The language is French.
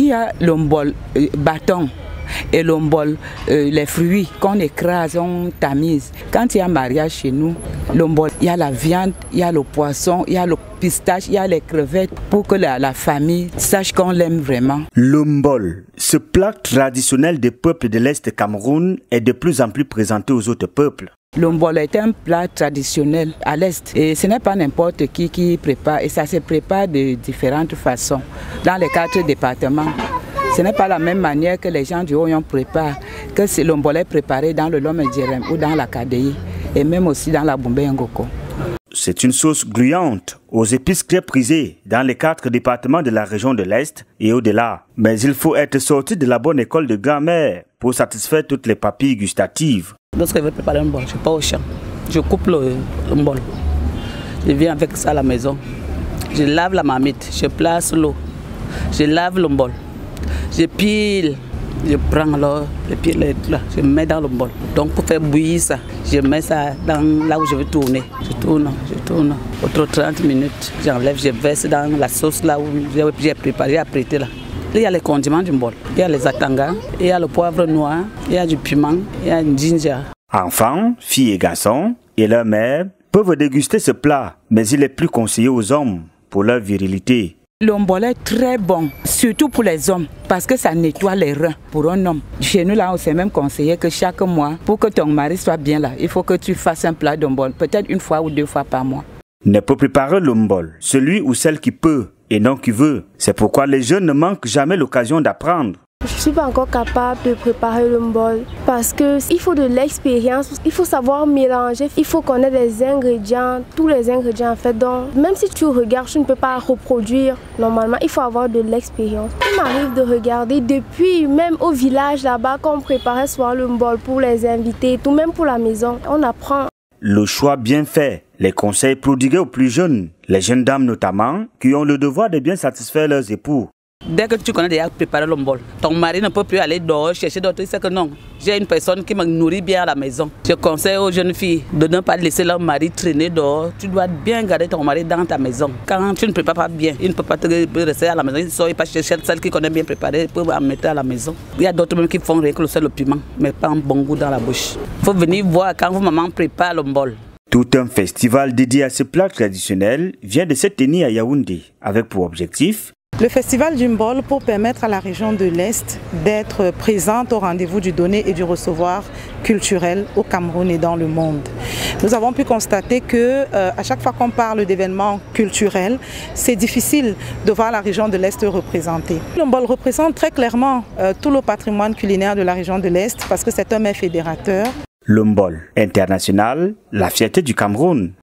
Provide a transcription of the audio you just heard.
y a le mbol bâton et le mbol, les fruits qu'on écrase, on tamise. Quand il y a mariage chez nous, le mbol, il y a la viande, il y a le poisson, il y a le pistache, il y a les crevettes pour que la famille sache qu'on l'aime vraiment. Le mbol, ce plat traditionnel des peuples de l'Est Cameroun, est de plus en plus présenté aux autres peuples. Le mbol est un plat traditionnel à l'Est et ce n'est pas n'importe qui prépare et ça se prépare de différentes façons dans les 4 départements. Ce n'est pas la même manière que les gens du Oyon préparent, que le mbol est préparé dans le Lom Djerem ou dans la Kadei et même aussi dans la Bombé Ngoko. C'est une sauce gluante aux épices très prisées dans les 4 départements de la région de l'Est et au-delà. Mais il faut être sorti de la bonne école de grand-mère pour satisfaire toutes les papilles gustatives. Lorsque je veux préparer un mbol, je pars au champ. Je coupe le mbol. Je viens avec ça à la maison. Je lave la marmite, je place l'eau. Je lave le mbol. Je pile. Je prends alors les pieds là, je mets dans le bol. Donc pour faire bouillir ça, je mets ça dans là où je veux tourner. Je tourne. Autour de 30 minutes, j'enlève, je verse dans la sauce là où j'ai préparé, j'ai apprêté là. Il y a les condiments du bol. Il y a les atangas, il y a le poivre noir, il y a du piment, il y a du ginger. Enfants, filles et garçons et leurs mères peuvent déguster ce plat, mais il est plus conseillé aux hommes pour leur virilité. Le mbol est très bon, surtout pour les hommes, parce que ça nettoie les reins pour un homme. Chez nous, là, on s'est même conseillé que chaque mois, pour que ton mari soit bien là, il faut que tu fasses un plat de mbol, peut-être 1 fois ou 2 fois par mois. Ne peut préparer le mbol celui ou celle qui peut et non qui veut. C'est pourquoi les jeunes ne manquent jamais l'occasion d'apprendre. Je ne suis pas encore capable de préparer le mbol parce qu'il faut de l'expérience, il faut savoir mélanger, il faut connaître les ingrédients, tous les ingrédients en fait. Donc, même si tu regardes, tu ne peux pas reproduire normalement, il faut avoir de l'expérience. Il m'arrive de regarder depuis même au village là-bas quand on préparait souvent le mbol pour les invités, tout même pour la maison, on apprend. Le choix bien fait, les conseils prodigués aux plus jeunes, les jeunes dames notamment, qui ont le devoir de bien satisfaire leurs époux. Dès que tu connais déjà préparer le mbol, ton mari ne peut plus aller dehors chercher d'autres. Il sait que non, j'ai une personne qui me nourrit bien à la maison. Je conseille aux jeunes filles de ne pas laisser leur mari traîner dehors. Tu dois bien garder ton mari dans ta maison. Quand tu ne prépares pas bien, il ne peut pas te rester à la maison. Il sort, il pas chercher celle qui connaît bien préparer pour en mettre à la maison. Il y a d'autres même qui font rien que le seul piment, mais pas un bon goût dans la bouche. Il faut venir voir quand vos mamans préparent le mbol. Tout un festival dédié à ce plat traditionnel vient de se tenir à Yaoundé, avec pour objectif le festival du mbol pour permettre à la région de l'Est d'être présente au rendez-vous du donner et du recevoir culturel au Cameroun et dans le monde. Nous avons pu constater que à chaque fois qu'on parle d'événements culturels, c'est difficile de voir la région de l'Est représentée. Le mbol représente très clairement tout le patrimoine culinaire de la région de l'Est parce que c'est un mets fédérateur. Le mbol international, la fierté du Cameroun.